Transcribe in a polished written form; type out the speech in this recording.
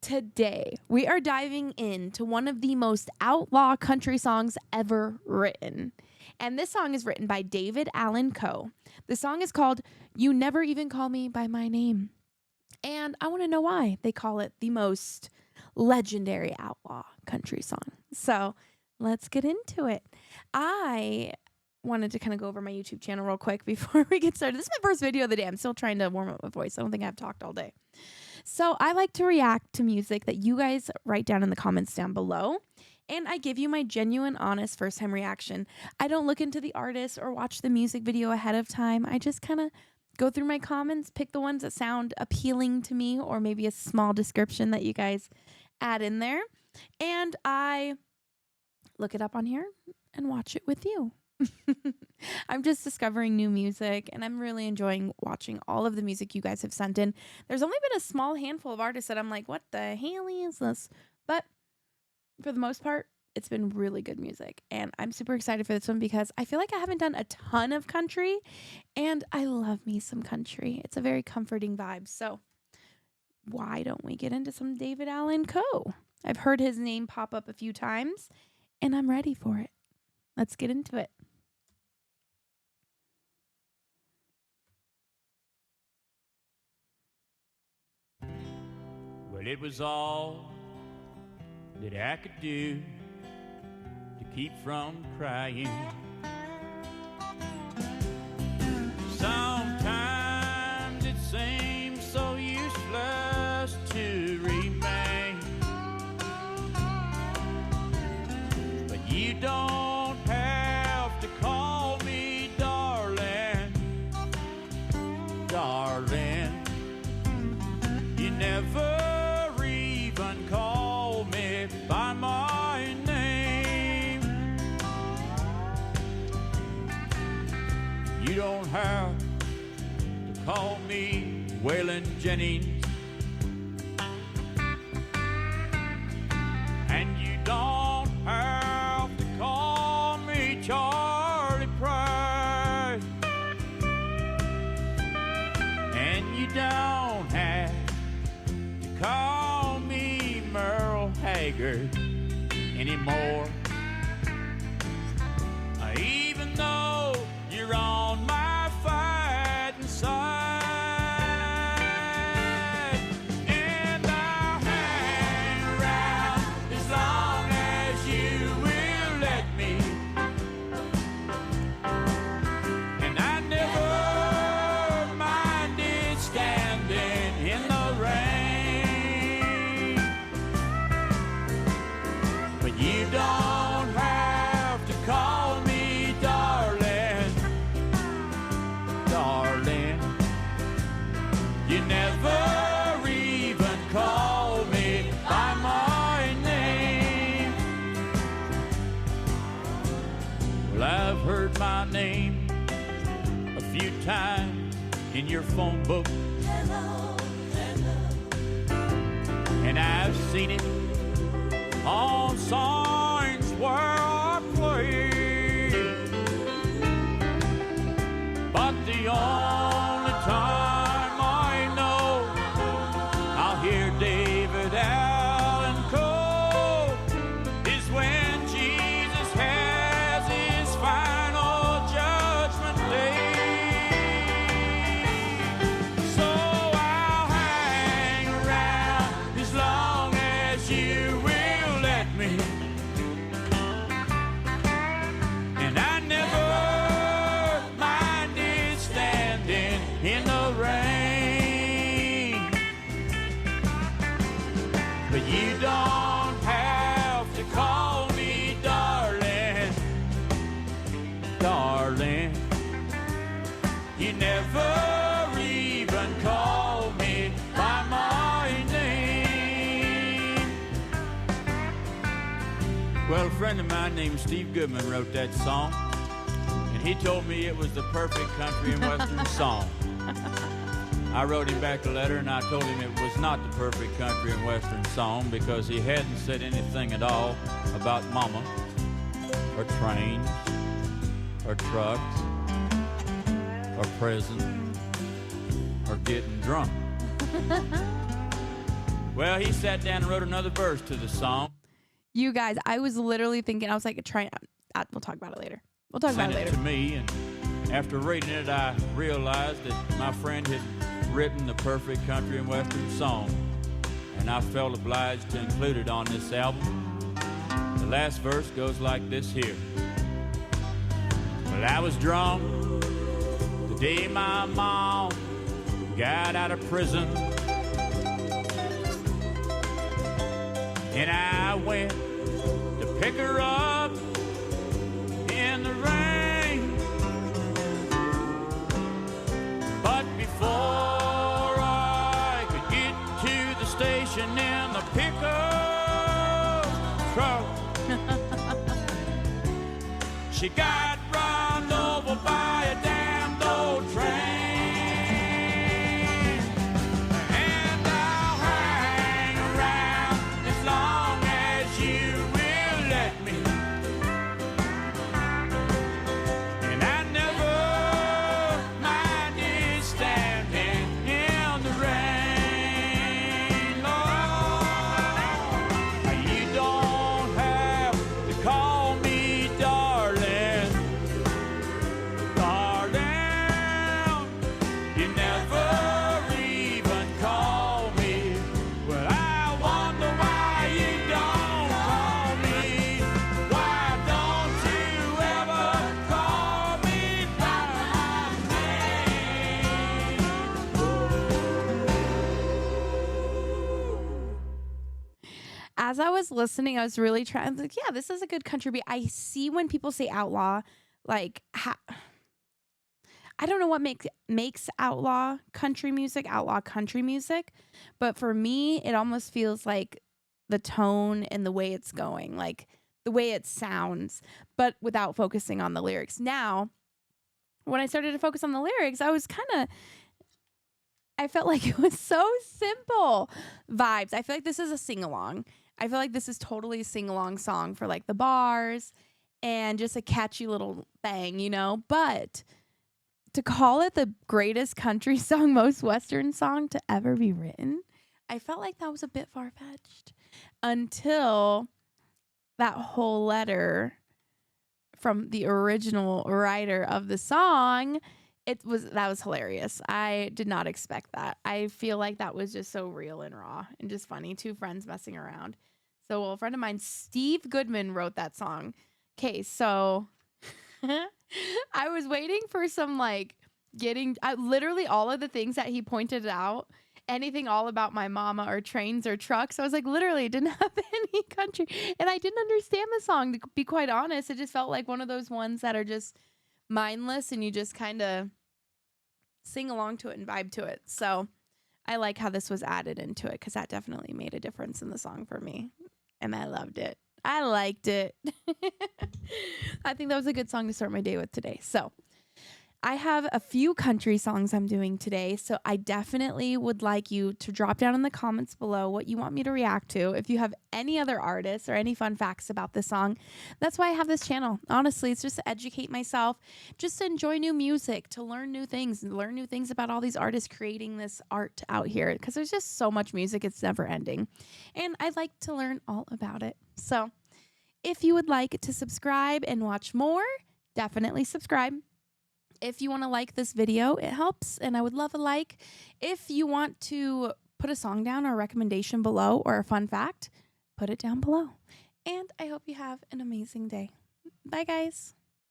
Today, we are diving into one of the most outlaw country songs ever written. And this song is written by David Allen Coe. The song is called You Never Even Call Me By My Name. And I want to know why they call it the most legendary outlaw country song. So let's get into it. I wanted to kind of go over my YouTube channel real quick before we get started. This is my first video of the day. I'm still trying to warm up my voice. I don't think I've talked all day. So I like to react to music that you guys write down in the comments down below. And I give you my genuine, honest, first-time reaction. I don't look into the artist or watch the music video ahead of time. I just kind of go through my comments, pick the ones that sound appealing to me, or maybe a small description that you guys add in there. And I look it up on here and watch it with you. I'm just discovering new music, and I'm really enjoying watching all of the music you guys have sent in. There's only been a small handful of artists that I'm like, what the hell is this? But for the most part, it's been really good music, and I'm super excited for this one because I feel like I haven't done a ton of country, and I love me some country. It's a very comforting vibe. So why don't we get into some David Allen Coe? I've heard his name pop up a few times, and I'm ready for it. Let's get into it. Well, it was all that I could do to keep from crying. Sometimes it seems so useless to remain, but you don't have to call me darling, darling. You never even call me by my name. You don't have to call me Waylon Jennings, and you don't have to call me Charlie Pride, and you don't have call me Merle Haggard anymore. Even though you're on my fighting side, and I'll hang around as long as you will let me, and I never minded standing in the rain. But you don't have to call me darling, darling. You never even call me by my name. Well, I've heard my name a few times in your phone book, Hello, hello. and I've seen it on signs where I play. But the only time I know I'll hear David Allen Coe is when Jesus has his final judgment day. So I'll hang around as long as you will let me, and I never minded standing in the rain. But you don't have to call me darling, darling. You never even call me by my name. Well, a friend of mine named Steve Goodman wrote that song, and he told me it was the perfect country and western song. I wrote him back a letter, and I told him it was not the perfect country and western song because he hadn't said anything at all about mama, or trains, or trucks, or prison, or getting drunk. Well, he sat down and wrote another verse to the song. You guys, I was literally thinking, I was like, we'll talk about it later. We'll talk about it Sent later. to me, and after reading it, I realized that my friend had written the perfect country and western song, and I felt obliged to include it on this album. The last verse goes like this here. Well, I was drunk the day my mom got out of prison, and I went to pick her up in the rain. But before I could get to the station in the pickup truck, she got run over by a damned old train. And I'll hang around as long as you will let me. And I never minded standing in the rain. Lord, you don't have to call me darling, darling. You never even call me. Well, I wonder why you don't call me. Why don't you ever call me by my name? As I was listening, I was really trying. I was like, yeah, this is a good country beat. I see when people say outlaw, like, I don't know what makes outlaw country music, but for me, it almost feels like the tone and the way it's going, like the way it sounds, but without focusing on the lyrics. Now, when I started to focus on the lyrics, I felt like it was so simple vibes. I feel like this is a sing-along. I feel like this is totally a sing-along song for like the bars and just a catchy little thing, you know? But to call it the greatest country song, most Western song to ever be written, I felt like that was a bit far-fetched until that whole letter from the original writer of the song. That was hilarious. I did not expect that. I feel like that was just so real and raw and just funny. Two friends messing around. So a friend of mine, Steve Goodman, wrote that song. Okay, so I was waiting for some literally all of the things that he pointed out, anything all about my mama or trains or trucks. I was like, literally, it didn't have any country. And I didn't understand the song, to be quite honest. It just felt like one of those ones that are just mindless and you just kind of sing along to it and vibe to it. So I like how this was added into it because that definitely made a difference in the song for me. And I loved it. I liked it. I think that was a good song to start my day with today. So I have a few country songs I'm doing today, so I definitely would like you to drop down in the comments below what you want me to react to. If you have any other artists or any fun facts about this song, that's why I have this channel. Honestly, it's just to educate myself, just to enjoy new music, to learn new things, and learn new things about all these artists creating this art out here, because there's just so much music, it's never ending. And I like to learn all about it. So if you would like to subscribe and watch more, definitely subscribe. If you want to like this video, it helps, and I would love a like. If you want to put a song down or a recommendation below or a fun fact, put it down below. And I hope you have an amazing day. Bye, guys.